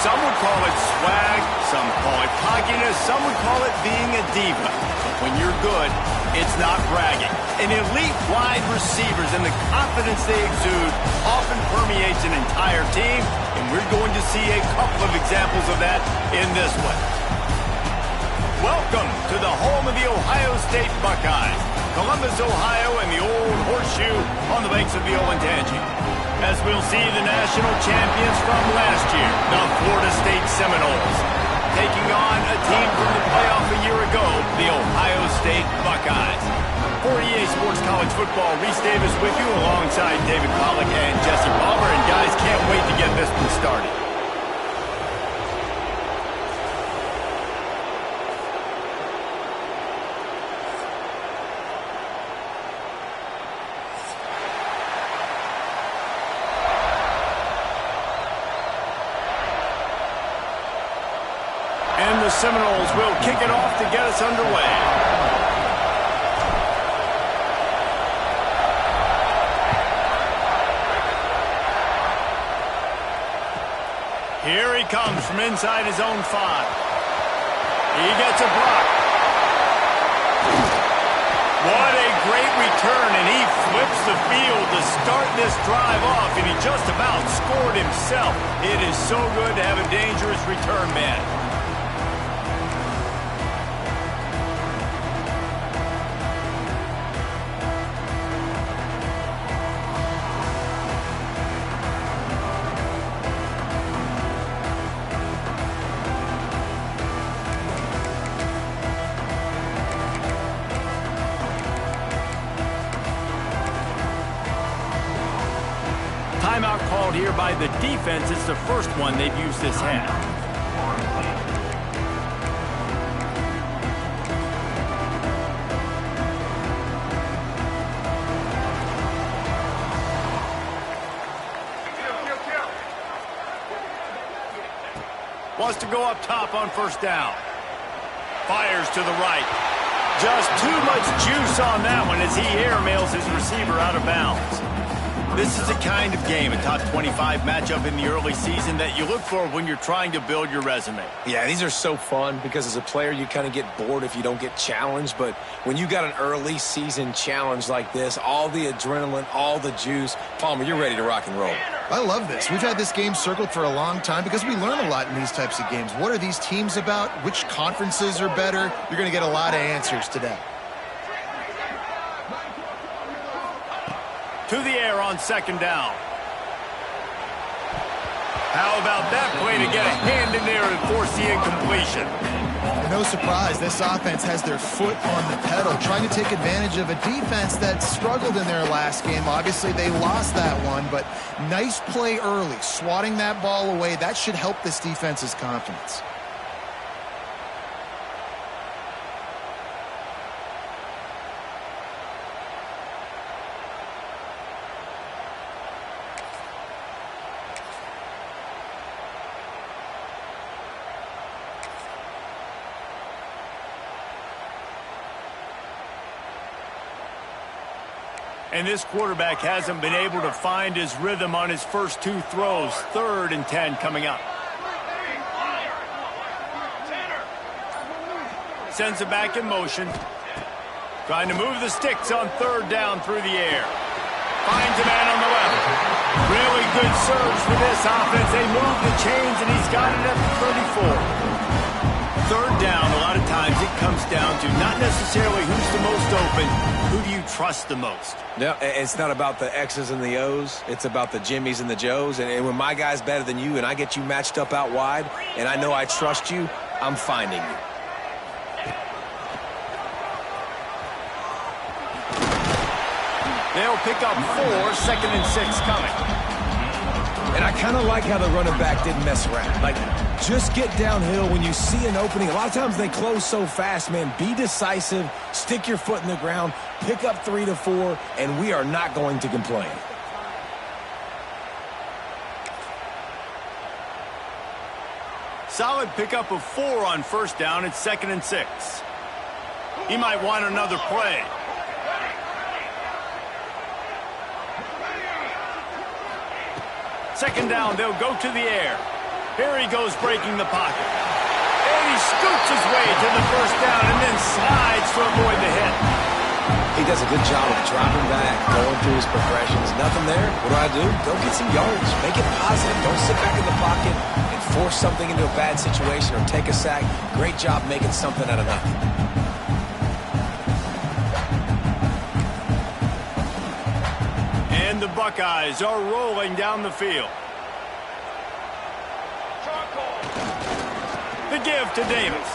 Some would call it swag, some call it cockiness, some would call it being a diva. But when you're good, it's not bragging. An elite wide receivers and the confidence they exude often permeates an entire team, and we're going to see a couple of examples of that in this one. Welcome to the home of the Ohio State Buckeyes, Columbus, Ohio, and the Old Horseshoe on the banks of the Olentangy. As we'll see the national champions from last year, the Florida State Seminoles, taking on a team from the playoff a year ago, the Ohio State Buckeyes. For EA Sports College Football, Reese Davis with you alongside David Pollack and Jesse Palmer. And guys, can't wait to get this one started. And the Seminoles will kick it off to get us underway. Here he comes from inside his own 5. He gets a block. What a great return, and he flips the field to start this drive off, and he just about scored himself. It is so good to have a dangerous return man. Timeout called here by the defense. It's the first one they've used this half. Wants to go up top on first down. Fires to the right. Just too much juice on that one as he airmails his receiver out of bounds. This is the kind of game, a top 25 matchup in the early season, that you look for when you're trying to build your resume. Yeah, these are so fun because as a player, you kind of get bored if you don't get challenged. But when you got an early season challenge like this, all the adrenaline, all the juice, Palmer, you're ready to rock and roll. I love this. We've had this game circled for a long time because we learn a lot in these types of games. What are these teams about? Which conferences are better? You're going to get a lot of answers today. To the air on second down. How about that play to get a hand in there and force the incompletion? And no surprise, this offense has their foot on the pedal, trying to take advantage of a defense that struggled in their last game. Obviously, they lost that one, but nice play early, swatting that ball away. That should help this defense's confidence. And this quarterback hasn't been able to find his rhythm on his first 2 throws. 3rd and 10 coming up. Sends it back in motion. Trying to move the sticks on 3rd down through the air. Finds a man on the left. Really good surge for this offense. They move the chains, and he's got it at the 34. 3rd down, a lot of times it comes down to not necessarily who's the most open, who do you trust the most? No, it's not about the X's and the O's. It's about the Jimmies and the Joes. And when my guy's better than you and I get you matched up out wide and I know I trust you, I'm finding you. They'll pick up 4, 2nd and 6 coming. And I kind of like how the running back didn't mess around. Like, just get downhill when you see an opening. A lot of times they close so fast, man. Be decisive, stick your foot in the ground, pick up 3 to 4, and we are not going to complain. Solid pickup of 4 on first down. It's 2nd and 6. He might want another play. Second down, they'll go to the air. Here he goes breaking the pocket. And he scoots his way to the first down and then slides to avoid the hit. He does a good job of dropping back, going through his progressions. Nothing there. What do? Go get some yards. Make it positive. Don't sit back in the pocket and force something into a bad situation or take a sack. Great job making something out of nothing. And the Buckeyes are rolling down the field. The give to Davis.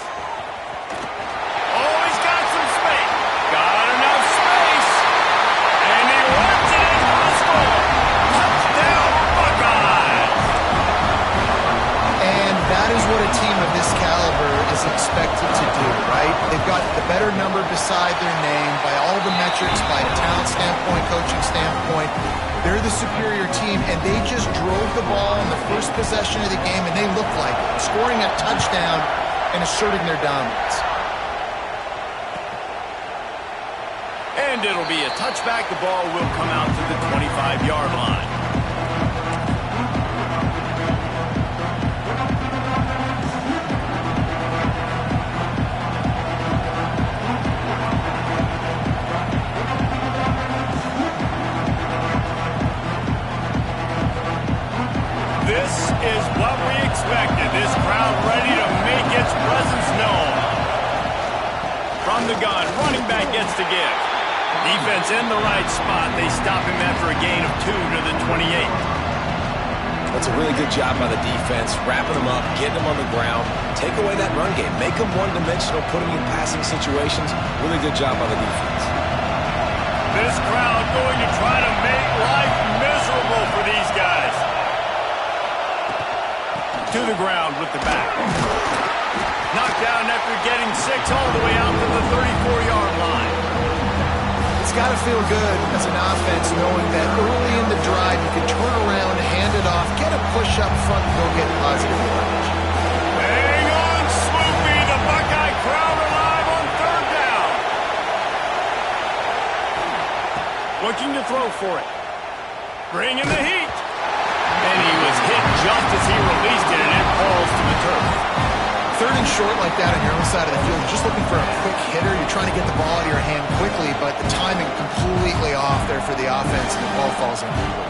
Oh, he's got some space. Got enough space. And he runs it in for the score. Touchdown, Buckeyes. And that is what a team of this caliber is expected to do, right? They've got the better number beside their name by all the metrics, by a talent standpoint, coaching standpoint. They're the superior team, and they just drove the ball on the first possession of the game, and they look like scoring a touchdown and asserting their dominance. And it'll be a touchback. The ball will come out to the 25-yard line. This is what we expected. This crowd ready to make its presence known. From the gun, running back gets to give. Defense in the right spot. They stop him after a gain of 2 to the 28. That's a really good job by the defense, wrapping them up, getting them on the ground. Take away that run game. Make them one-dimensional, put them in passing situations. Really good job by the defense. This crowd going to try to make life miserable for these guys. To the ground with the back. Knocked down after getting 6 all the way out to the 34-yard line. It's got to feel good as an offense knowing that early in the drive you can turn around, hand it off, get a push up front, and go get positive yardage. Hang on, Swoopy. The Buckeye crowd alive on third down. Looking to throw for it. Bringing the heat. And he was hit just as he released it, and it falls to the turf. Third and short like that on your own side of the field, you're just looking for a quick hitter. You're trying to get the ball out of your hand quickly, but the timing completely off there for the offense, and the ball falls incomplete.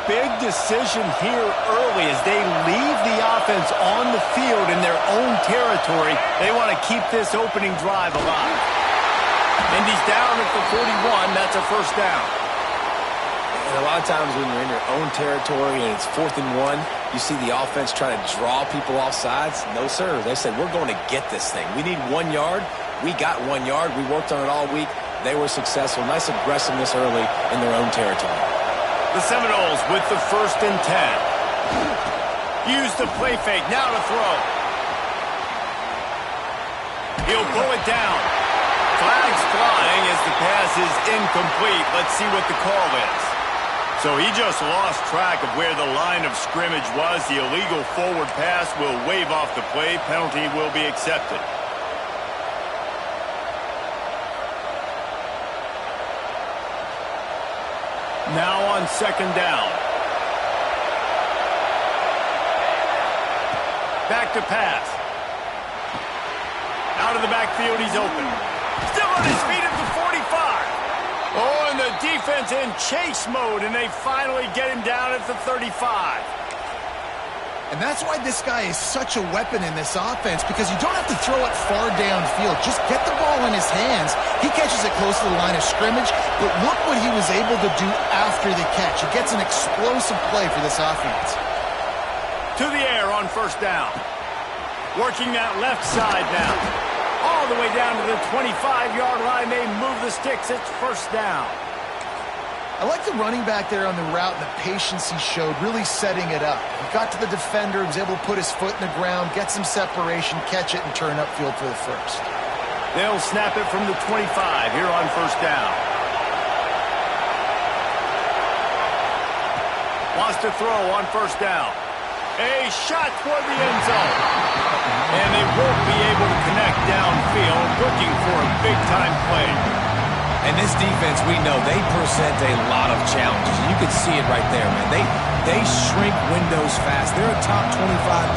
Big decision here early as they leave the offense on the field in their own territory. They want to keep this opening drive alive. Indy's down at the 41. That's a first down. And a lot of times when you're in your own territory and it's 4th and 1, you see the offense try to draw people off sides. No, sir. They said, we're going to get this thing. We need 1 yard. We got 1 yard. We worked on it all week. They were successful. Nice aggressiveness early in their own territory. The Seminoles with the 1st and 10. Use the play fake. Now to throw. He'll pull it down. Flags flying as the pass is incomplete. Let's see what the call is. So he just lost track of where the line of scrimmage was. The illegal forward pass will wave off the play. Penalty will be accepted. Now on 2nd down. Back to pass. Out of the backfield, he's open. Still on his feet at the 45. Oh, and the defense in chase mode, and they finally get him down at the 35. And that's why this guy is such a weapon in this offense, because you don't have to throw it far downfield. Just get the ball in his hands. He catches it close to the line of scrimmage, but look what he was able to do after the catch. He gets an explosive play for this offense. To the air on 1st down. Working that left side now. All the way down to the 25-yard line. They move the sticks. It's 1st down. I like the running back there on the route and the patience he showed, really setting it up. He got to the defender, was able to put his foot in the ground, get some separation, catch it, and turn upfield for the 1st. They'll snap it from the 25 here on 1st down. Wants to throw on 1st down. A shot toward the end zone. And they won't be able to connect downfield, looking for a big-time play. And this defense, we know, they present a lot of challenges. You can see it right there, man. They shrink windows fast. They're a top 25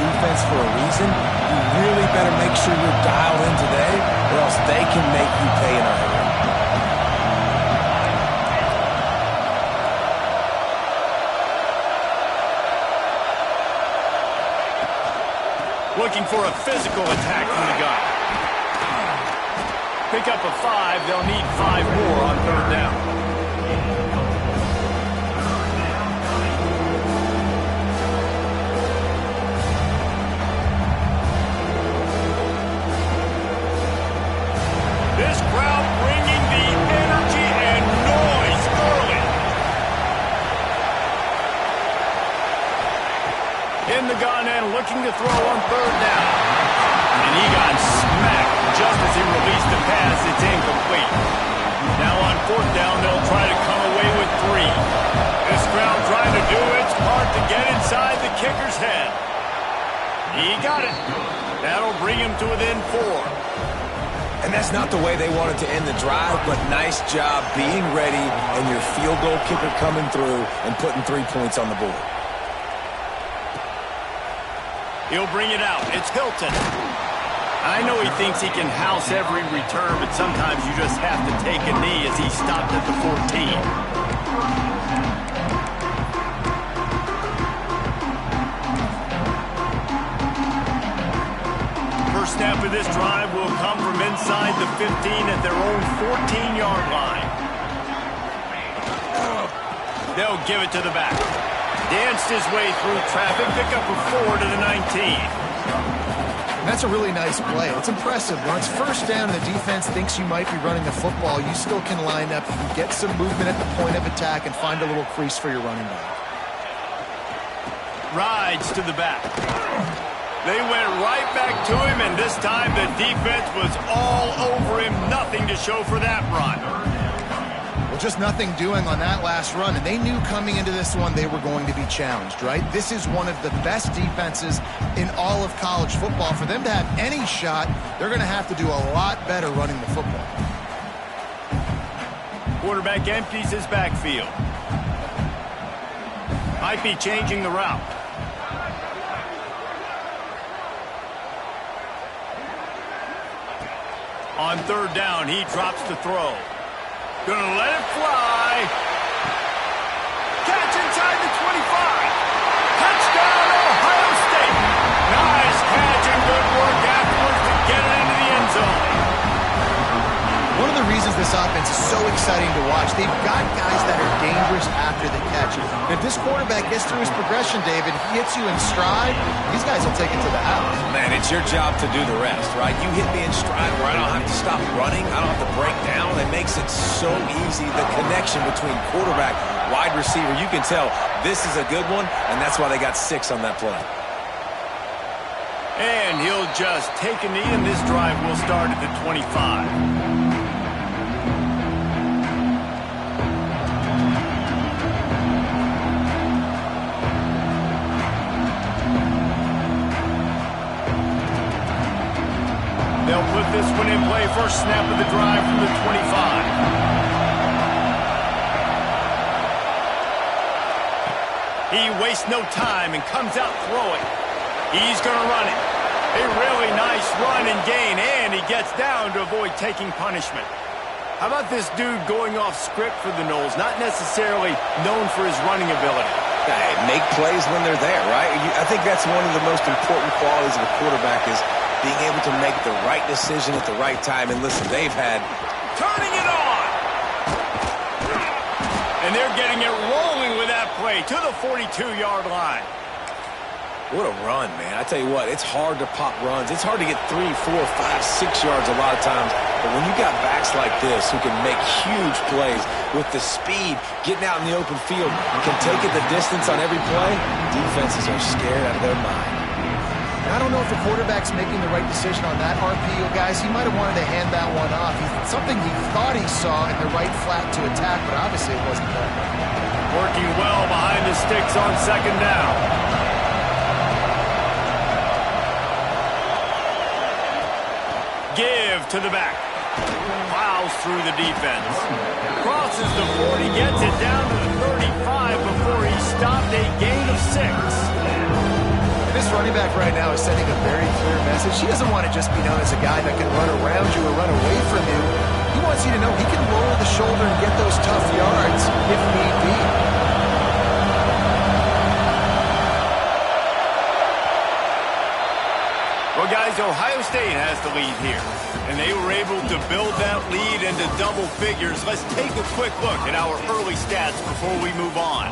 defense for a reason. You really better make sure you're dialed in today, or else they can make you pay in a hurry. Looking for a physical attack from the gun. Pick up a 5. They'll need 5 more on third down. This crowd bringing the energy and noise early. In the gun and looking to throw on third down. And he got smacked just as he released the pass. It's incomplete. Now on fourth down, they'll try to come away with 3. This crowd trying to do its part to get inside the kicker's head. He got it. That'll bring him to within 4. And that's not the way they wanted to end the drive, but nice job being ready and your field goal kicker coming through and putting 3 points on the board. He'll bring it out. It's Hilton. I know he thinks he can house every return, but sometimes you just have to take a knee as he stopped at the 14. First snap of this drive will come from inside the 15 at their own 14-yard line. They'll give it to the back. Danced his way through traffic, pick up a 4 to the 19. That's a really nice play. It's impressive. When it's first down and the defense thinks you might be running the football, you still can line up. You can get some movement at the point of attack and find a little crease for your running back. Rides to the back. They went right back to him, and this time the defense was all over him. Nothing to show for that run. Well, just nothing doing on that last run, and they knew coming into this one they were going to be challenged, right? This is one of the best defenses in all of college football. For them to have any shot, they're going to have to do a lot better running the football. Quarterback empties his backfield. Might be changing the route. On third down, he drops the throw. Gonna let it fly. Catch inside the 25. Touchdown, Ohio State. Nice catch and good work afterwards to get it into the end zone. One of the reasons this offense is so exciting to watch, they've got guys that are dangerous after the catch. And if this quarterback gets through his progression, David, he hits you in stride, these guys will take it to the house. Man, it's your job to do the rest, right? You hit me in stride where I don't have to stop running. I don't have to break down. It makes it so easy. The connection between quarterback, wide receiver, you can tell this is a good one, and that's why they got 6 on that play. And he'll just take a knee, and this drive will start at the 25. They'll put this one in play. First snap of the drive from the 25. He wastes no time and comes out throwing. He's going to run it. A really nice run and gain, and he gets down to avoid taking punishment. How about this dude going off script for the Noles? Not necessarily known for his running ability. Hey, make plays when they're there, right? I think that's one of the most important qualities of a quarterback is being able to make the right decision at the right time. And listen, they've had... Turning it on! And they're getting it rolling with that play to the 42-yard line. What a run, man. I tell you what, it's hard to pop runs. It's hard to get 3, 4, 5, 6 yards a lot of times. But when you got backs like this who can make huge plays with the speed, getting out in the open field, can take it the distance on every play, defenses are scared out of their mind. I don't know if the quarterback's making the right decision on that RPO, guys. He might have wanted to hand that one off. Something he thought he saw in the right flat to attack, but obviously it wasn't that. Working well behind the sticks on second down. Give to the back. Plows through the defense. Crosses the 40, gets it down to the 35 before he stopped, a gain of 6. This running back right now is sending a very clear message. He doesn't want to just be known as a guy that can run around you or run away from you. He wants you to know he can lower the shoulder and get those tough yards if need be. Well, guys, Ohio State has the lead here, and they were able to build that lead into double figures. Let's take a quick look at our early stats before we move on.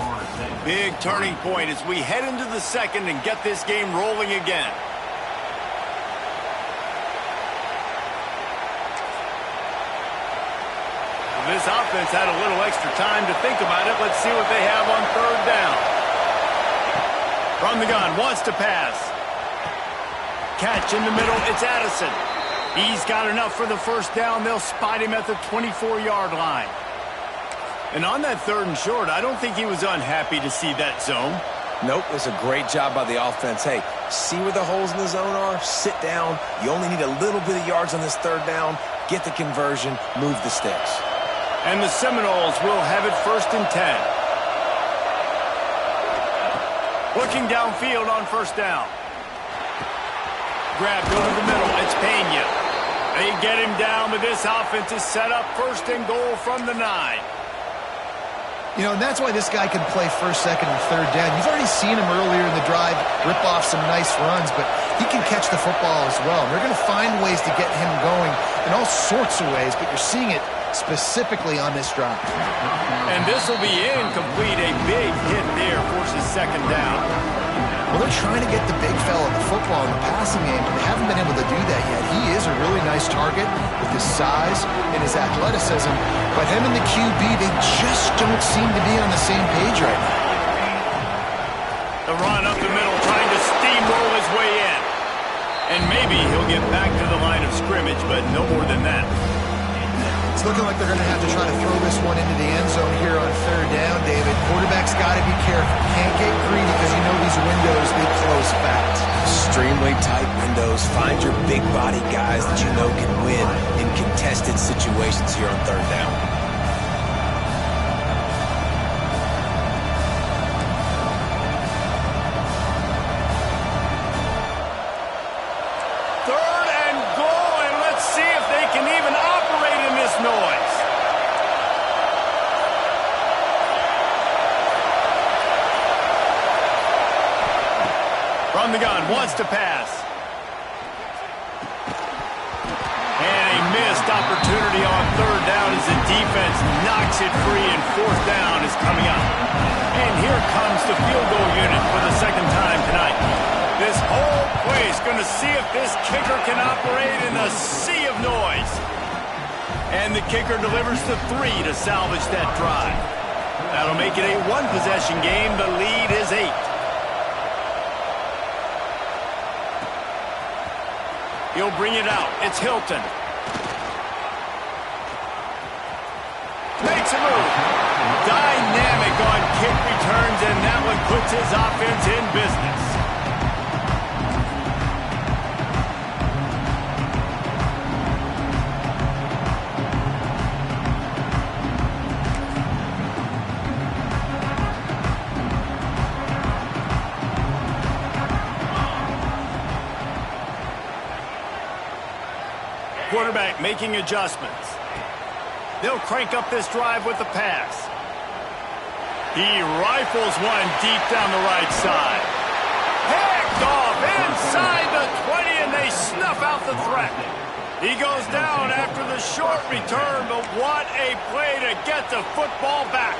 Big turning point as we head into the second and get this game rolling again. This offense had a little extra time to think about it. Let's see what they have on third down. From the gun, wants to pass. Catch in the middle, it's Addison. He's got enough for the first down. They'll spot him at the 24-yard line. And on that third and short, I don't think he was unhappy to see that zone. Nope, it was a great job by the offense. Hey, see where the holes in the zone are? Sit down. You only need a little bit of yards on this third down. Get the conversion, move the sticks. And the Seminoles will have it 1st and 10. Looking downfield on first down. Grabbed over the middle. It's Pena. They get him down, but this offense is set up 1st and goal from the 9. You know, and that's why this guy can play first, second, and third down. You've already seen him earlier in the drive rip off some nice runs, but he can catch the football as well. And they're going to find ways to get him going in all sorts of ways, but you're seeing it specifically on this drive. And this will be incomplete. A big hit there forces second down. Well, they're trying to get the big fella the football in the passing game, but they haven't been able to do that yet. He is a really nice target with his size and his athleticism, but him and the QB, they just don't seem to be on the same page right now. The run up the middle, trying to steamroll his way in. And maybe he'll get back to the line of scrimmage, but no more than that. It's looking like they're going to have to try to throw this one into the end zone here on third down, David. Quarterback's got to be careful. Can't get greedy because you know these windows, they close fast. Extremely tight windows. Find your big body guys that you know can win in contested situations here on third down. Third and goal, and let's see if they can even operate in this noise. From the gun, wants to pass. And a missed opportunity on third down as the defense knocks it free, and fourth down is coming up. And here comes the field goal unit for the second time tonight. This whole place going to see if this kicker can operate in the sea of noise. And the kicker delivers the 3 to salvage that drive. That'll make it a one-possession game. The lead is 8. He'll bring it out. It's Hilton. Makes a move. Dynamic on kick returns, and that one puts his offense in business. Quarterback making adjustments. They'll crank up this drive with the pass. He rifles one deep down the right side. Picked off inside the 20, and they snuff out the threat. He goes down after the short return, but what a play to get the football back.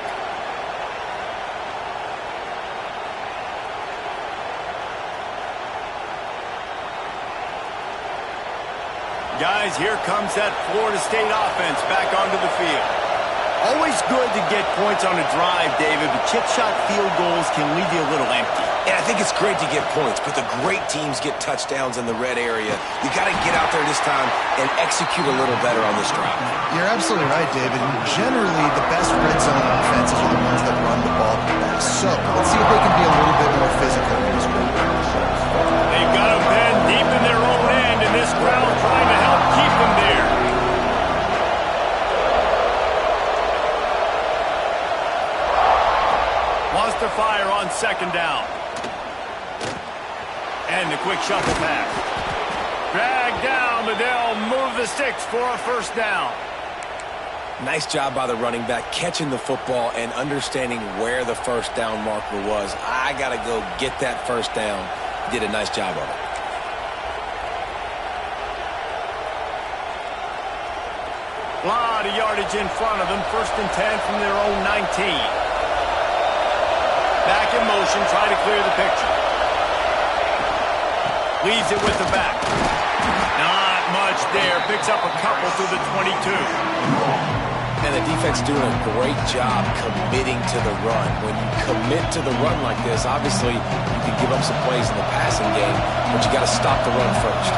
Guys, here comes that Florida State offense back onto the field. Always good to get points on a drive, David, but chip shot field goals can leave you a little empty. And I think it's great to get points, but the great teams get touchdowns in the red area. You got to get out there this time and execute a little better on this drive. You're absolutely right, David. And generally, the best red zone offenses are the ones that run the ball the best. So let's see if they can be a little bit more physical in this one. They've got a man deep in their own end, and this crowd trying to help keep shuffle pass. Dragged down, but they'll move the sticks for a first down. Nice job by the running back catching the football and understanding where the first down marker was. I got to go get that first down. Did a nice job of it. A lot of yardage in front of them. 1st and 10 from their own 19. Back in motion, try to clear the picture. Leaves it with the back. Not much there. Picks up a couple to the 22. And the defense doing a great job committing to the run. When you commit to the run like this, obviously you can give up some plays in the passing game, but you got to stop the run first.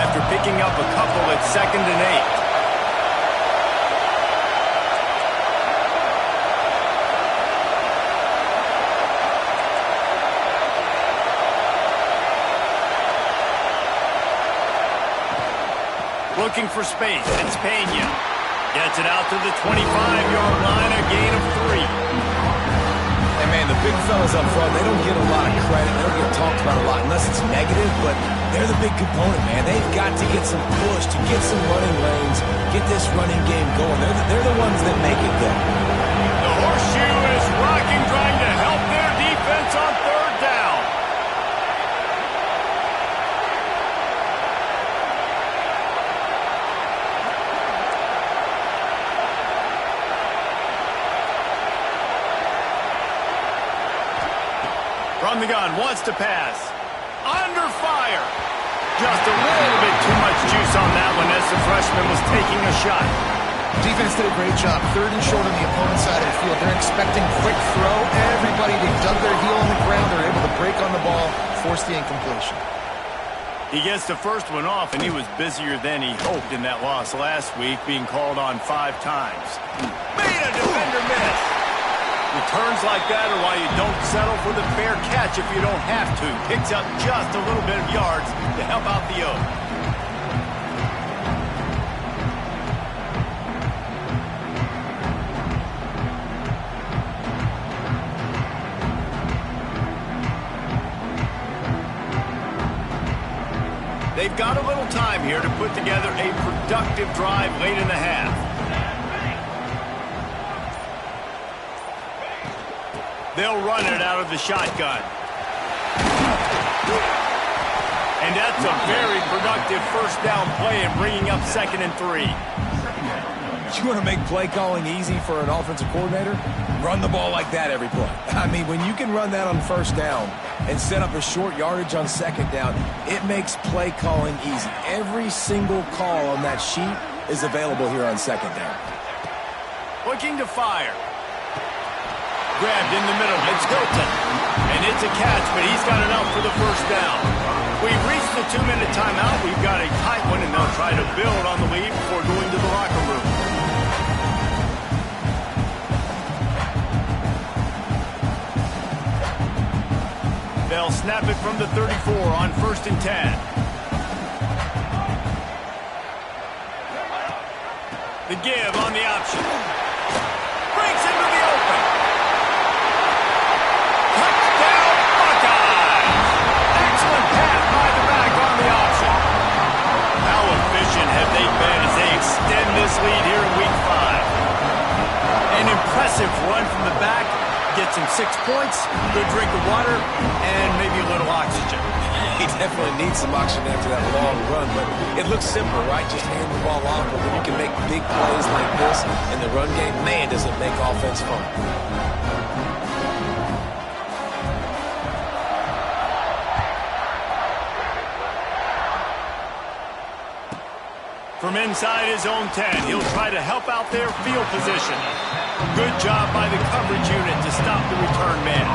After picking up a couple at 2nd and 8. Looking for space. It's Pena. Gets it out to the 25-yard line, a gain of 3. And, man, the big fellas up front, they don't get a lot of credit. They don't get talked about a lot unless it's negative, but they're the big component, man. They've got to get some push, to get some running lanes, get this running game going. They're the ones that make it go. The horseshoe is rocking, trying to help their defense on 3rd down. From the gun, wants to pass. Under fire. Just a little bit too much juice on that one as the freshman was taking a shot. Defense did a great job. 3rd and short on the opponent's side of the field. They're expecting quick throw. Everybody, they dug their heel on the ground. They're able to break on the ball, force the incompletion. He gets the first one off, and he was busier than he hoped in that loss last week, being called on 5 times. Made a defender miss. Returns like that are why you don't settle for the fair catch if you don't have to. Picks up just a little bit of yards to help out the Oak. They've got a little time here to put together a productive drive late in the half. They'll run it out of the shotgun. And that's a very productive first down play and bringing up 2nd and 3. You want to make play calling easy for an offensive coordinator? Run the ball like that every play. I mean, when you can run that on 1st down and set up a short yardage on 2nd down, it makes play calling easy. Every single call on that sheet is available here on 2nd down. Looking to fire. Grabbed in the middle. It's Hilton. And it's a catch, but he's got enough for the first down. We've reached the 2-minute timeout. We've got a tight one, and they'll try to build on the lead before going to the locker room. They'll snap it from the 34 on 1st and 10. The give on the option. Breaks into the open. Touchdown, Buckeyes! Excellent pass by the back on the option. How efficient have they been as they extend this lead here in Week 5? An impressive run from the back. Gets him 6 points, good drink of water, and maybe a little oxygen. He definitely needs some oxygen after that long run, but it looks simple, right? Just hand the ball off, but when you can make big plays like this in the run game, man, does it make offense fun. From inside his own 10, he'll try to help out their field position. Good job by the coverage unit to stop the return man.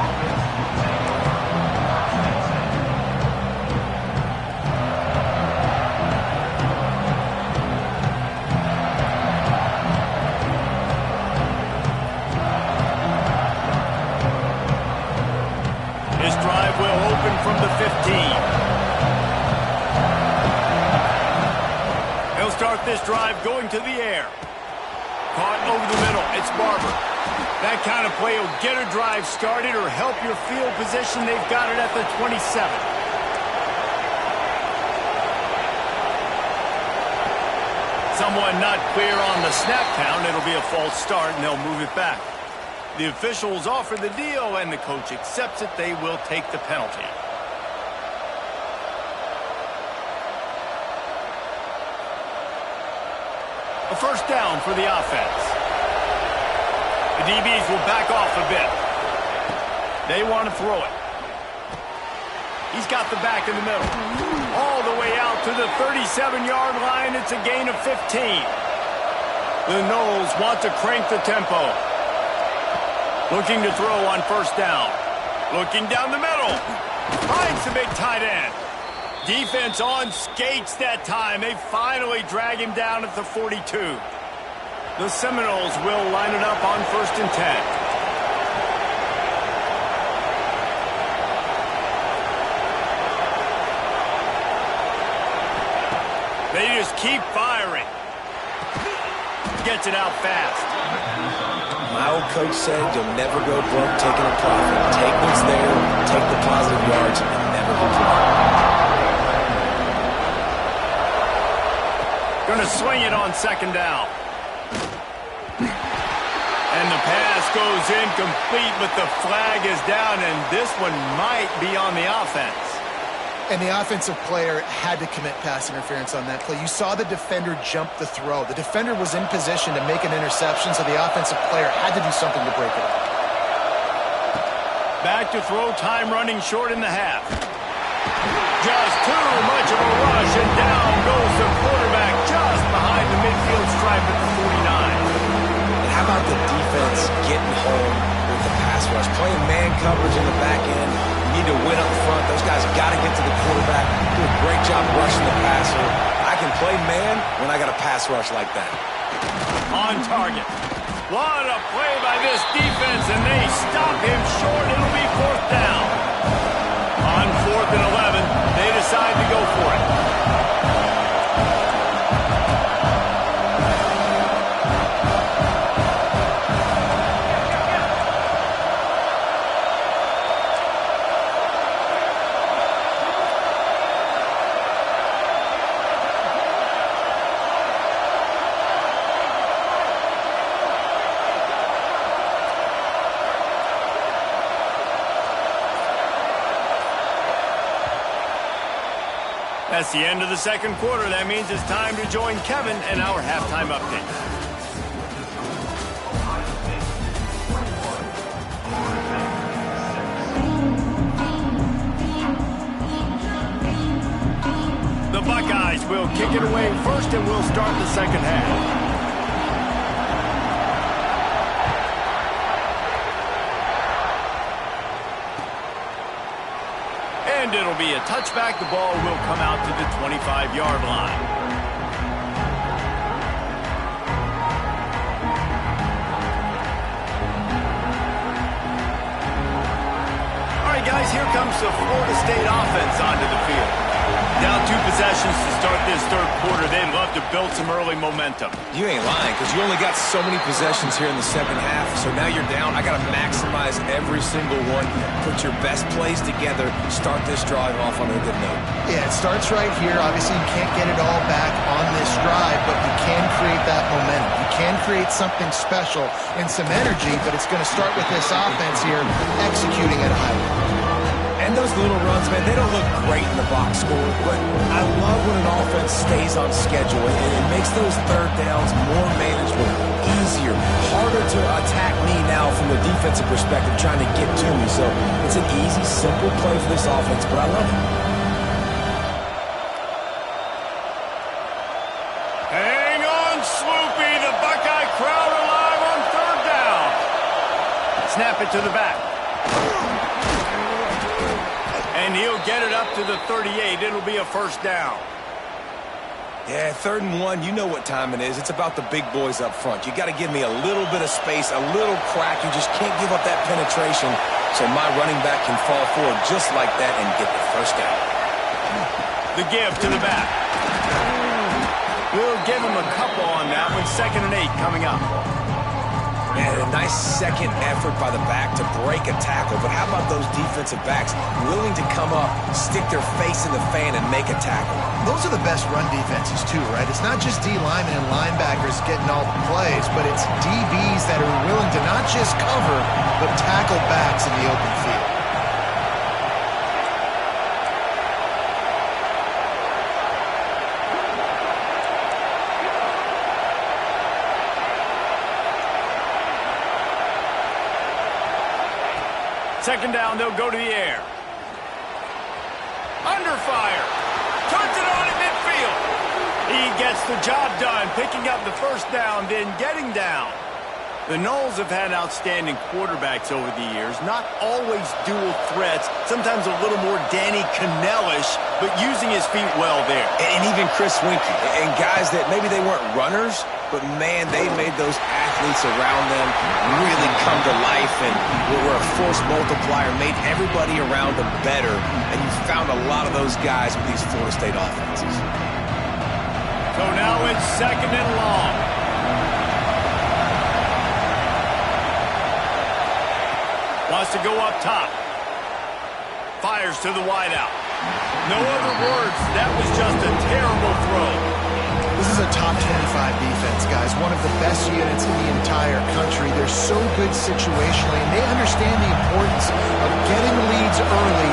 His drive will open from the 15. He'll start this drive going to the air. Caught over the middle. It's Barber. That kind of play will get a drive started or help your field position. They've got it at the 27. someone not clear on the snap count. It'll be a false start, and they'll move it back. The officials offer the deal, and the coach accepts it. They will take the penalty. A first down for the offense. The DBs will back off a bit. They want to throw it. He's got the back in the middle. All the way out to the 37-yard line. It's a gain of 15. The Noles want to crank the tempo. Looking to throw on first down. Looking down the middle. Finds the big tight end. Defense on skates that time. They finally drag him down at the 42. The Seminoles will line it up on 1st and 10. They just keep firing. Gets it out fast. My old coach said you'll never go broke taking a profit. Take what's there, take the positive yards, and never complain. Going to swing it on 2nd down. And the pass goes incomplete, but the flag is down, and this one might be on the offense. And the offensive player had to commit pass interference on that play. You saw the defender jump the throw. The defender was in position to make an interception, so the offensive player had to do something to break it up. Back to throw, time running short in the half. Just too much of a rush, and down goes the quarterback just behind the midfield stripe at the 49. And how about the defense getting home with the pass rush? Playing man coverage in the back end. You need to win up front. Those guys got to get to the quarterback. Do a great job rushing the passer. I can play man when I got a pass rush like that. On target. What a play by this defense, and they stop him short. It'll be 4th down. On 4th and 11, they decide to go for it. That's the end of the 2nd quarter. That means it's time to join Kevin and our halftime update. The Buckeyes will kick it away first, and we'll start the 2nd half. And it'll be a touchback. The ball will come out to the 25-yard line. All right, guys, here comes the Florida State offense onto the field. Down 2 possessions to start this 3rd quarter. They'd love to build some early momentum. You ain't lying, because you only got so many possessions here in the 2nd half. So now you're down. I got to maximize every single one. Put your best plays together. Start this drive off on a good note. Yeah, it starts right here. Obviously, you can't get it all back on this drive, but you can create that momentum. You can create something special and some energy, but it's going to start with this offense here executing at a high level. And those little runs, man, they don't look great in the box score, but I love when an offense stays on schedule, and it makes those 3rd downs more manageable, easier, harder to attack me now from the defensive perspective trying to get to me. So it's an easy, simple play for this offense, but I love it. Hang on, Sloopy. The Buckeye crowd alive on 3rd down. Snap it to the back. And he'll get it up to the 38. It'll be a 1st down. Yeah, 3rd and 1, you know what time it is. It's about the big boys up front. You got to give me a little bit of space, a little crack. You just can't give up that penetration so my running back can fall forward just like that and get the 1st down. The give to the back. We'll give him a couple on that one. 2nd and 8 coming up. And a nice second effort by the back to break a tackle. But how about those defensive backs willing to come up, stick their face in the fan, and make a tackle? Those are the best run defenses too, right? It's not just D linemen and linebackers getting all the plays, but it's DBs that are willing to not just cover, but tackle backs in the open field. Second down, they'll go to the air. Under fire. Turns it on at midfield. He gets the job done, picking up the first down, then getting down. The Noles have had outstanding quarterbacks over the years. Not always dual threats. Sometimes a little more Danny Cannell-ish, but using his feet well there. And even Chris Winkie. And guys that maybe they weren't runners, but man, they made those athletes around them really come to life and were a force multiplier, made everybody around them better. And you found a lot of those guys with these Florida State offenses. So now it's second and long. Wants to go up top. Fires to the wideout. No other words. That was just a terrible throw. This is a top 25 defense, guys. One of the best units in the entire country. They're so good situationally, and they understand the importance of getting leads early,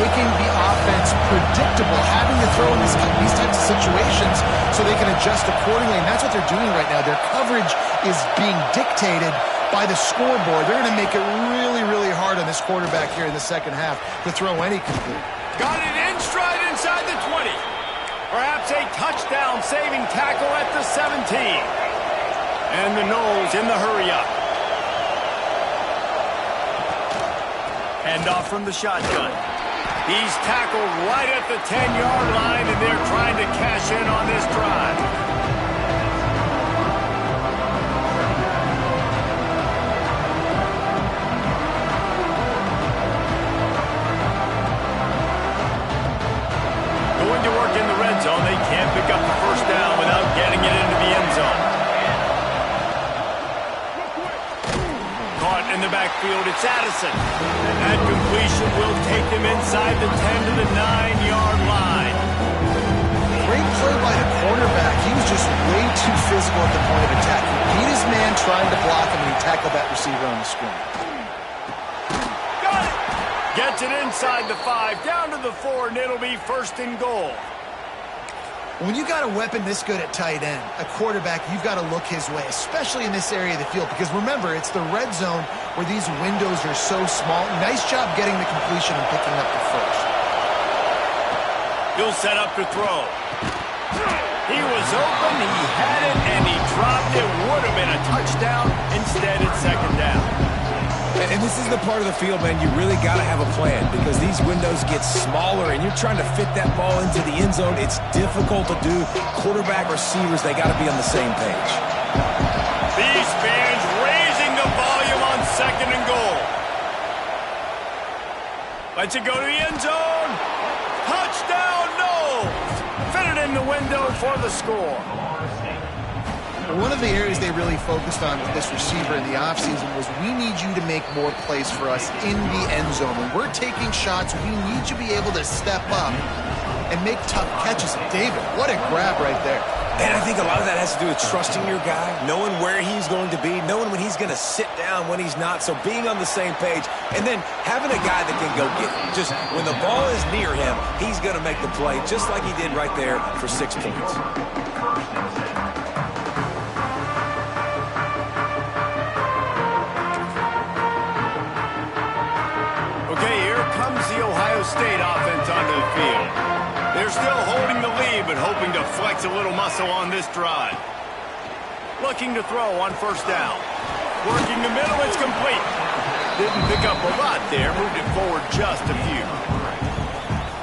making the offense predictable, having to throw in these types of situations so they can adjust accordingly, and that's what they're doing right now. Their coverage is being dictated by the scoreboard. They're going to make it really, really hard on this quarterback here in the second half to throw any complete. Got it in stride inside the 20. Perhaps a touchdown-saving tackle at the 17. And the Noles in the hurry-up. Handoff from the shotgun. He's tackled right at the 10-yard line, and they're trying to cash in on this drive. Going to work in the red zone. They can't pick up the first down without getting it into the end zone. Caught in the backfield, it's Addison. And that completion will take them inside the 10 to the 9-yard line. Great play by the cornerback. He was just way too physical at the point of attack. He beat his man trying to block him, and he tackled that receiver on the screen. Got it! Gets it inside the 5, down to the 4, and it'll be first and goal. When you got a weapon this good at tight end, a quarterback, you've got to look his way, especially in this area of the field, because remember, it's the red zone where these windows are so small. Nice job getting the completion and picking up the first. He'll set up to throw. He was open, he had it, and he dropped it. Would have been a touchdown. Instead, it's second down. And this is the part of the field, man, you really got to have a plan because these windows get smaller and you're trying to fit that ball into the end zone. It's difficult to do. Quarterback, receivers, they got to be on the same page. These fans raising the volume on second and goal. Lets it go to the end zone. Touchdown, Noles. Fit it in the window for the score. One of the areas they really focused on with this receiver in the offseason was we need you to make more plays for us in the end zone. When we're taking shots, we need you to be able to step up and make tough catches. David, what a grab right there. And I think a lot of that has to do with trusting your guy, knowing where he's going to be, knowing when he's going to sit down, when he's not. So being on the same page, and then having a guy that can go get it. Just when the ball is near him, he's going to make the play, just like he did right there for 6 points. Okay, here comes the Ohio State offense onto the field. They're still holding the lead, but hoping to flex a little muscle on this drive. Looking to throw on first down. Working the middle, it's complete. Didn't pick up a lot there, moved it forward just a few.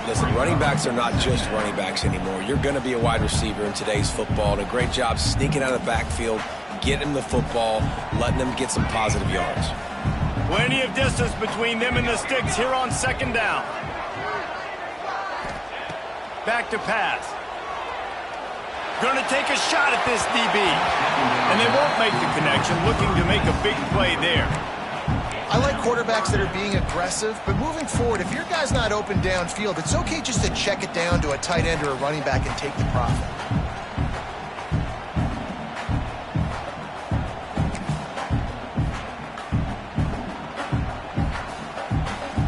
Listen, running backs are not just running backs anymore. You're going to be a wide receiver in today's football, and a great job sneaking out of the backfield, getting them the football, letting them get some positive yards. Plenty of distance between them and the sticks here on second down. Back to pass. Going to take a shot at this DB. And they won't make the connection, looking to make a big play there. I like quarterbacks that are being aggressive, but moving forward, if your guy's not open downfield, it's okay just to check it down to a tight end or a running back and take the profit.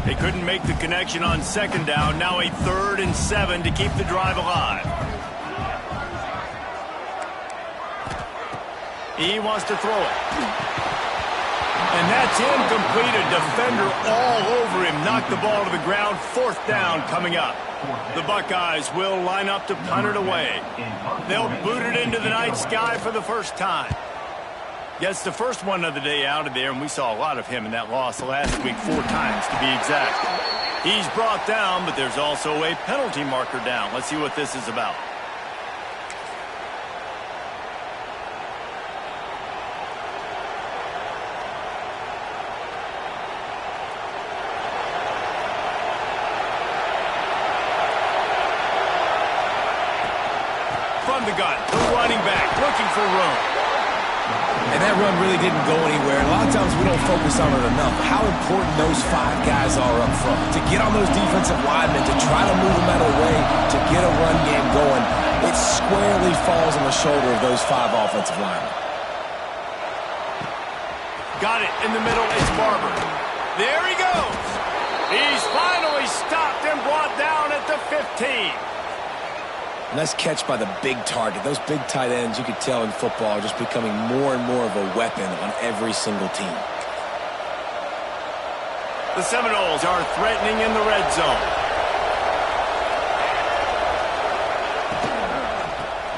They couldn't make the connection on second down. Now a 3rd and 7 to keep the drive alive. He wants to throw it. And that's incomplete. A defender all over him. Knocked the ball to the ground. 4th down coming up. The Buckeyes will line up to punt it away. They'll boot it into the night sky for the first time. Gets the first one of the day out of there, and we saw a lot of him in that loss last week, 4 times to be exact. He's brought down, but there's also a penalty marker down. Let's see what this is about. From the gun, the running back looking for room. And that run really didn't go anywhere. A lot of times we don't focus on it enough. How important those 5 guys are up front. To get on those defensive linemen, to try to move them out of the way, to get a run game going, it squarely falls on the shoulder of those 5 offensive linemen. Got it in the middle. It's Barber. There he goes. He's finally stopped and brought down at the 15. Nice catch by the big target. Those big tight ends, you could tell in football, are just becoming more and more of a weapon on every single team. The Seminoles are threatening in the red zone.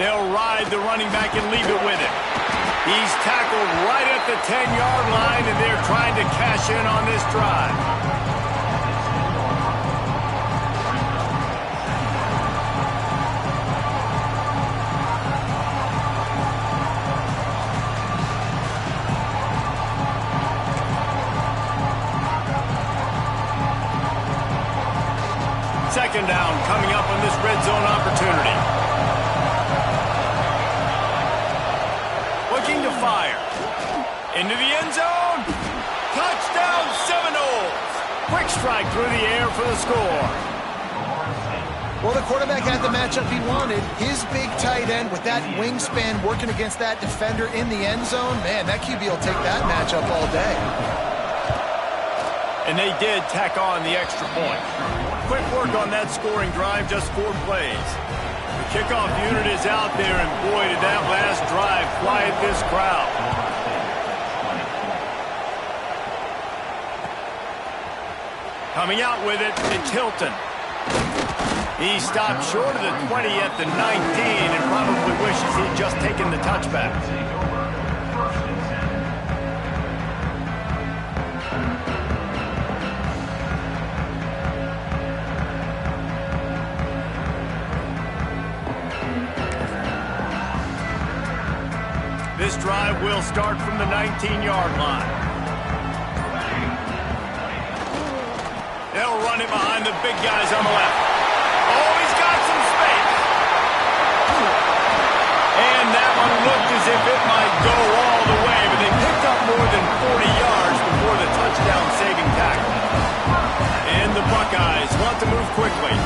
They'll ride the running back and leave it with him. He's tackled right at the 10-yard line, and they're trying to cash in on this drive. Second down coming up on this red zone opportunity. Looking to fire. Into the end zone. Touchdown Seminoles. Quick strike through the air for the score. Well, the quarterback had the matchup he wanted. His big tight end with that wingspan working against that defender in the end zone. Man, that QB will take that matchup all day. And they did tack on the extra point. Quick work on that scoring drive, just 4 plays. The kickoff unit is out there, and boy, did that last drive quiet this crowd. Coming out with it, it's Hilton. He stopped short of the 20 at the 19 and probably wishes he'd just taken the touchback. This drive will start from the 19-yard line. They'll run it behind the big guys on the left. Oh, he's got some space. And that one looked as if it might go all the way, but they picked up more than 40 yards before the touchdown-saving tackle. And the Buckeyes want to move quickly.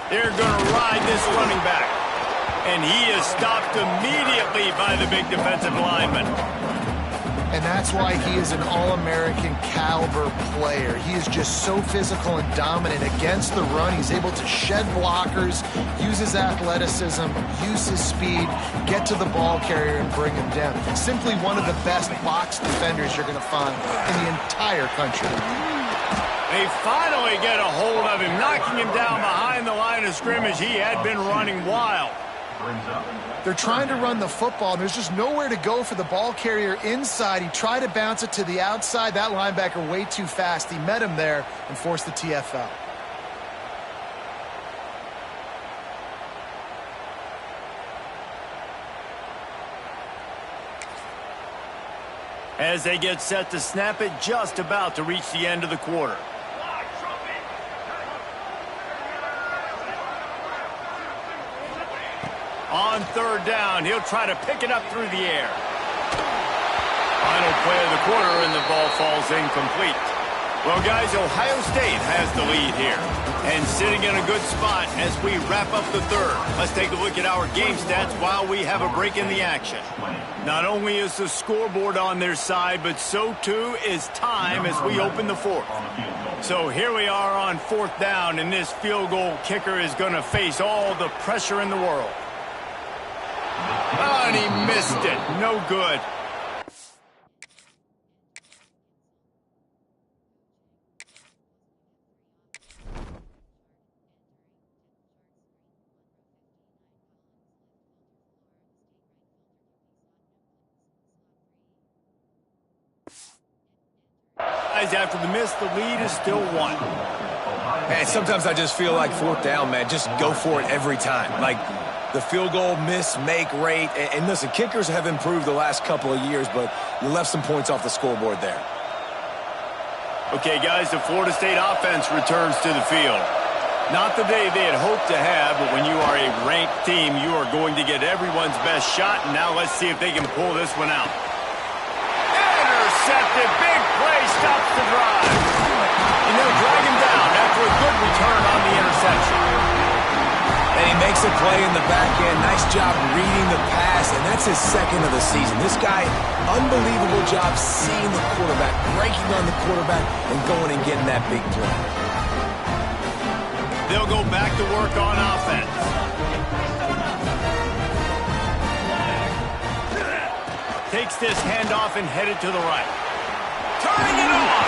They're going to ride this running back. And he is stopped immediately by the big defensive lineman. And that's why he is an All-American caliber player. He is just so physical and dominant against the run. He's able to shed blockers, use his athleticism, use his speed, get to the ball carrier and bring him down. Simply one of the best box defenders you're going to find in the entire country. They finally get a hold of him, knocking him down behind the line of scrimmage. He had been running wild. They're trying to run the football, and there's just nowhere to go for the ball carrier inside. He tried to bounce it to the outside. That linebacker way too fast. He met him there and forced the TFL. as they get set to snap it just about to reach the end of the quarter. On third down, he'll try to pick it up through the air. Final play of the quarter, and the ball falls incomplete. Well, guys, Ohio State has the lead here, and sitting in a good spot as we wrap up the third. Let's take a look at our game stats while we have a break in the action. Not only is the scoreboard on their side, but so too is time as we open the fourth. So here we are on fourth down, and this field goal kicker is going to face all the pressure in the world. Oh, and he missed it. No good. After the miss, the lead is still one. Man, sometimes I just feel like fourth down, man, just go for it every time. Like the field goal miss, make rate. And listen, kickers have improved the last couple of years, but you left some points off the scoreboard there. Okay, guys, the Florida State offense returns to the field. Not the day they had hoped to have, but when you are a ranked team, you are going to get everyone's best shot. And now let's see if they can pull this one out. Intercepted, big play, stops the drive. And they'll drag him down after a good return on the interception. And he makes a play in the back end. Nice job reading the pass, and that's his second of the season. This guy, unbelievable job seeing the quarterback, breaking on the quarterback, and going and getting that big play. They'll go back to work on offense. Takes this handoff and headed to the right. Turning it on.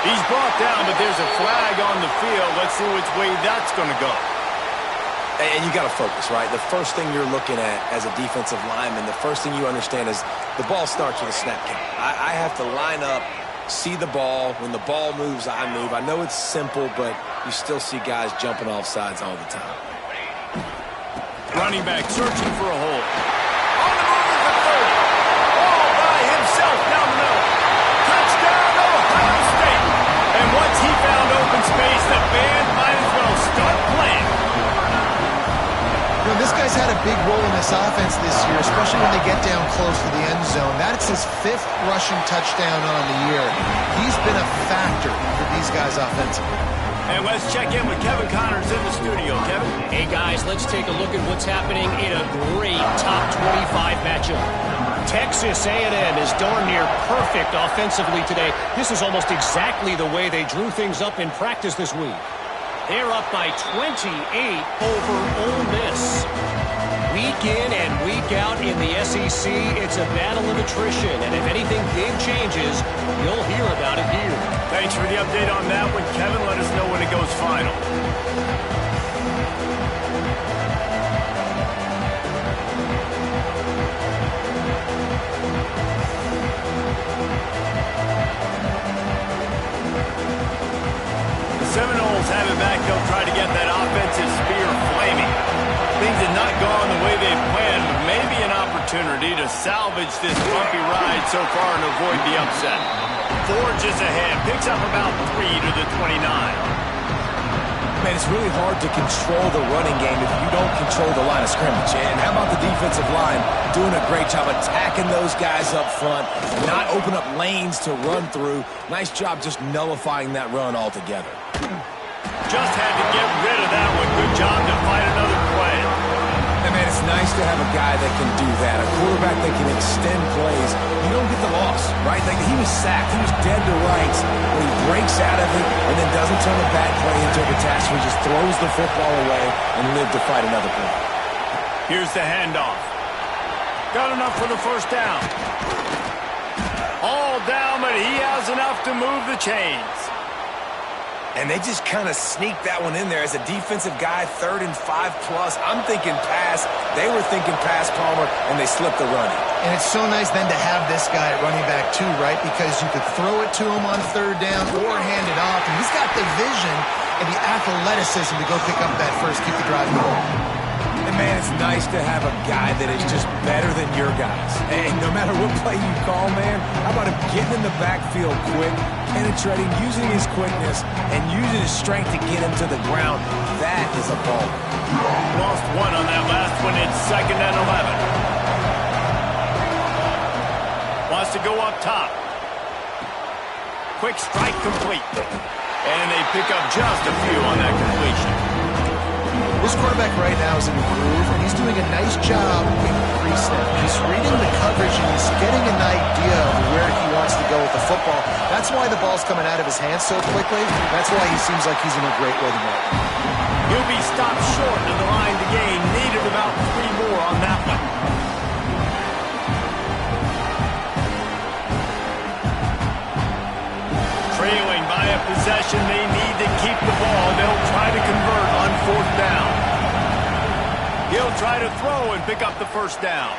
He's brought down, but there's a flag on the field. Let's see which way that's going to go. And you got to focus, right? The first thing you're looking at as a defensive lineman, the first thing you understand is the ball starts with a snap count. I have to line up, see the ball. When the ball moves, I move. I know it's simple, but you still see guys jumping off sides all the time. Running back searching for a hole. On the move is the 30. All by himself down the middle. Touchdown, Ohio State. And once he found open space, the band might as well start playing. You know, this guy's had a big role in this offense this year, especially when they get down close to the end zone. That's his 5th rushing touchdown on the year. He's been a factor for these guys offensively. And let's check in with Kevin Connors in the studio. Kevin? Hey, guys, let's take a look at what's happening in a great top 25 matchup. Texas A&M is darn near perfect offensively today. This is almost exactly the way they drew things up in practice this week. They're up by 28 over Ole Miss. Week in and week out in the SEC, it's a battle of attrition. And if anything big changes, you'll hear about it here. Thanks for the update on that one, Kevin. Let us know when it goes final. Seminoles have it back. They'll try to get that offensive spear flaming. Things have not gone the way they've planned, but maybe an opportunity to salvage this bumpy ride so far and avoid the upset. Forges ahead, picks up about 3 to the 29. Man, it's really hard to control the running game if you don't control the line of scrimmage. And how about the defensive line doing a great job attacking those guys up front, not open up lanes to run through. Nice job just nullifying that run altogether. Just had to get rid of that one. Good job to fight another play. And man, it's nice to have a guy that can do that, a quarterback that can extend plays. You don't get the loss, right? Like he was sacked, he was dead to rights, but he breaks out of it and then doesn't turn a bad play into a catastrophe, just throws the football away and live to fight another play. Here's the handoff. Got enough for the first down. All down, but he has enough to move the chains. And they just kind of sneaked that one in there as a defensive guy, 3rd and 5+. I'm thinking pass. They were thinking pass, Palmer, and they slipped the running. And it's so nice then to have this guy at running back too, right? Because you could throw it to him on 3rd down or hand it off. And he's got the vision and the athleticism to go pick up that first, keep the drive going. And, man, it's nice to have a guy that is just better than your guys. And no matter what play you call, man, how about him getting in the backfield quick, penetrating, using his quickness, and using his strength to get him to the ground. That is a ball. Lost one on that last one. It's 2nd and 11. Wants to go up top. Quick strike complete. And they pick up just a few on that completion. This quarterback right now is in a groove, and he's doing a nice job in pre-snap. He's reading the coverage, and he's getting an idea of where he wants to go with the football. That's why the ball's coming out of his hands so quickly. That's why he seems like he's in a great rhythm right now. He'll be stopped short of the line to gain. Needed about 3 more on that one. Trailing by a possession, they need to keep the ball. They'll try to convert on 4th down. He'll try to throw and pick up the 1st down.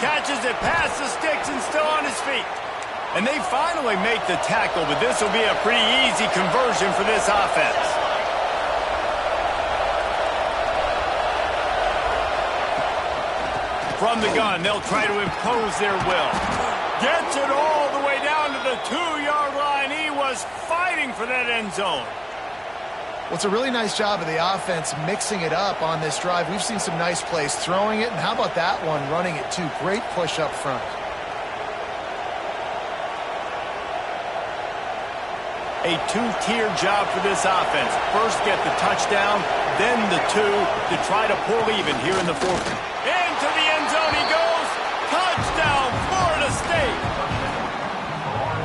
Catches it past the sticks and still on his feet. And they finally make the tackle, but this will be a pretty easy conversion for this offense. From the gun, they'll try to impose their will. Gets it all the way down to the 2-yard line. He was fighting for that end zone. Well, it's a really nice job of the offense mixing it up on this drive. We've seen some nice plays throwing it, and how about that one running it too? Great push up front. A 2-tier job for this offense. First get the touchdown, then the 2 to try to pull even here in the 4th. Into the end zone he goes. Touchdown, Florida State.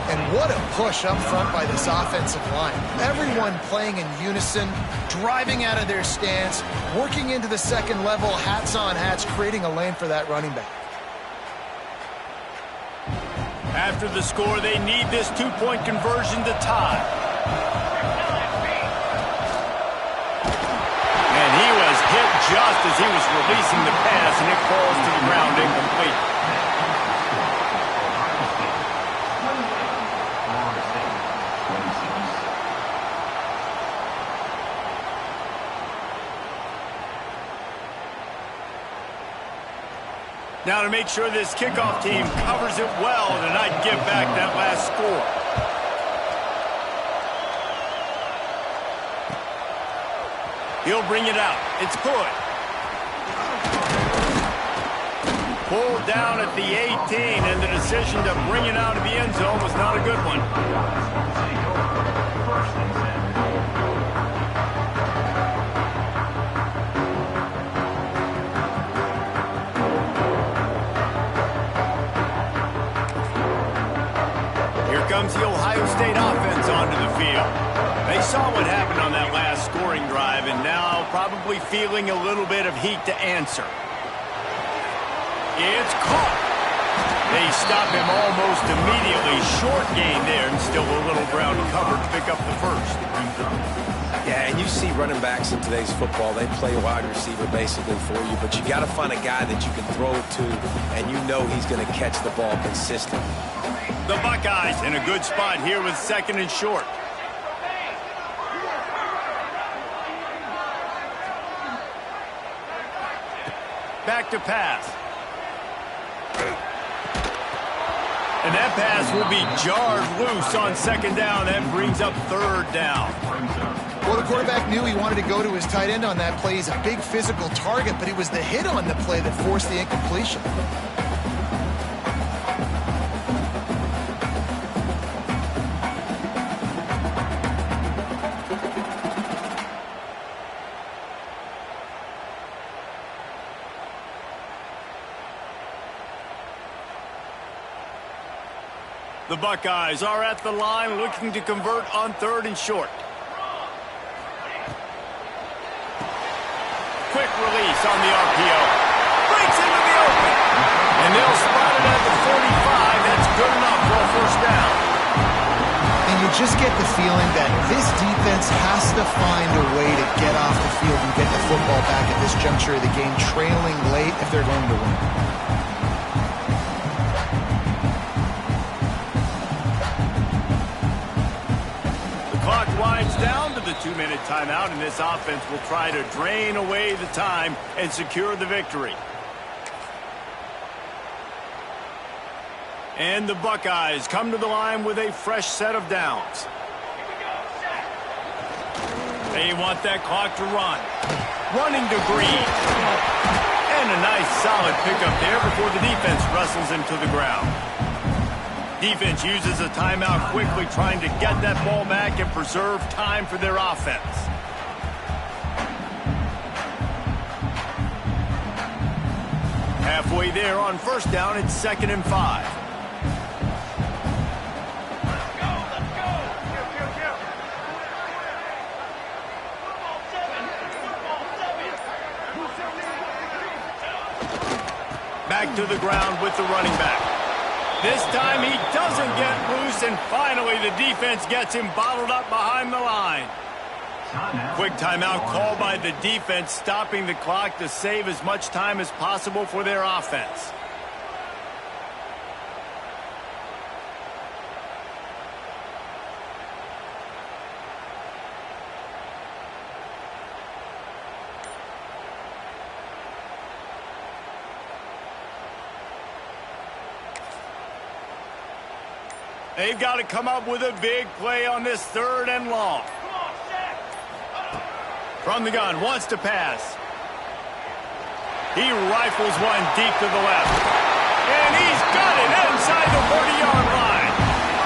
And what a push up front by this offensive line. Everyone playing in unison, driving out of their stance, working into the 2nd level, hats on hats, creating a lane for that running back. After the score, they need this 2-point conversion to tie. And he was hit just as he was releasing the pass, and it falls to the ground incomplete. Now to make sure this kickoff team covers it well to not give back that last score. He'll bring it out. It's good. Pulled down at the 18, and the decision to bring it out of the end zone was not a good one. Comes the Ohio State offense onto the field. They saw what happened on that last scoring drive, and now probably feeling a little bit of heat to answer. It's caught. They stop him almost immediately. Short gain there, and still a little ground cover to pick up the 1st. Yeah, and you see running backs in today's football, they play wide receiver basically for you, but you got to find a guy that you can throw it to, and you know he's going to catch the ball consistently. The Buckeyes in a good spot here with 2nd and short. Back to pass. And that pass will be jarred loose on 2nd down. That brings up 3rd down. Well, the quarterback knew he wanted to go to his tight end on that play. He's a big physical target, but it was the hit on the play that forced the incompletion. The Buckeyes are at the line looking to convert on 3rd and short. Quick release on the RPO. Breaks into the open. And they'll spot it at the 45. That's good enough for a 1st down. And you just get the feeling that this defense has to find a way to get off the field and get the football back at this juncture of the game, trailing late if they're going to win. Clock winds down. The the 2-minute timeout, and this offense will try to drain away the time and secure the victory. And the Buckeyes come to the line with a fresh set of downs. They want that clock to run. Running to Green. And a nice solid pickup there before the defense wrestles him to the ground. Defense uses a timeout quickly, trying to get that ball back and preserve time for their offense. Halfway there on first down, it's 2nd and 5. Back to the ground with the running back. This time he doesn't get loose, and finally the defense gets him bottled up behind the line. Quick timeout called by the defense, stopping the clock to save as much time as possible for their offense. They've got to come up with a big play on this 3rd and long. From the gun, wants to pass. He rifles one deep to the left. And he's got it inside the 40-yard line.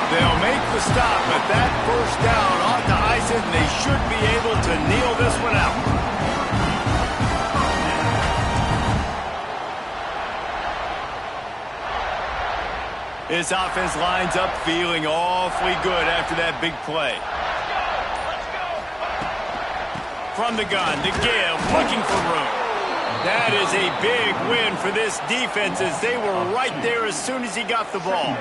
They'll make the stop, but that first down ought to ice it, and they should be able to kneel this one out. This offense lines up feeling awfully good after that big play. From the gun to give, looking for room. That is a big win for this defense, as they were right there as soon as he got the ball.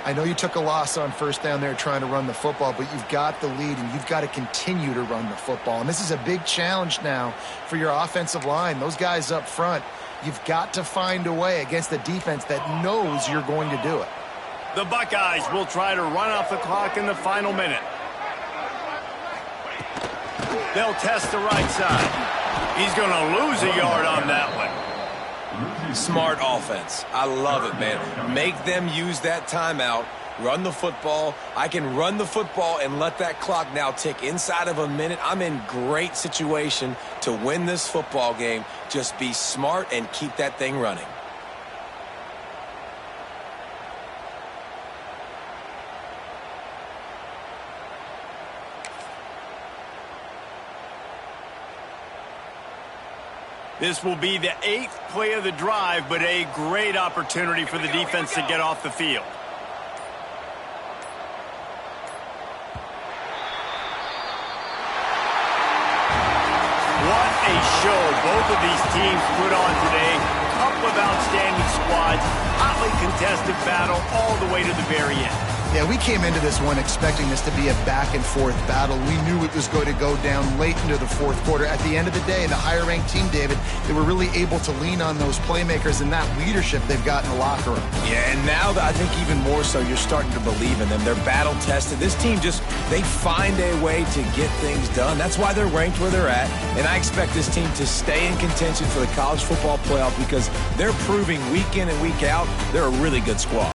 I know you took a loss on first down there trying to run the football, but you've got the lead, and you've got to continue to run the football. And this is a big challenge now for your offensive line. Those guys up front, you've got to find a way against a defense that knows you're going to do it. The Buckeyes will try to run off the clock in the final minute. They'll test the right side. He's going to lose a yard on that one. Smart offense. I love it, man. Make them use that timeout. Run the football. I can run the football and let that clock now tick inside of a minute. I'm in great situation to win this football game. Just be smart and keep that thing running. This will be the 8th play of the drive, but a great opportunity for the defense to get off the field. What a show both of these teams put on today. A couple of outstanding squads, hotly contested battle all the way to the very end. Yeah, we came into this one expecting this to be a back-and-forth battle. We knew it was going to go down late into the fourth quarter. At the end of the day, the higher-ranked team, David, they were really able to lean on those playmakers and that leadership they've got in the locker room. Yeah, and now I think even more so, you're starting to believe in them. They're battle-tested. This team they find a way to get things done. That's why they're ranked where they're at. And I expect this team to stay in contention for the college football playoff because they're proving week in and week out they're a really good squad.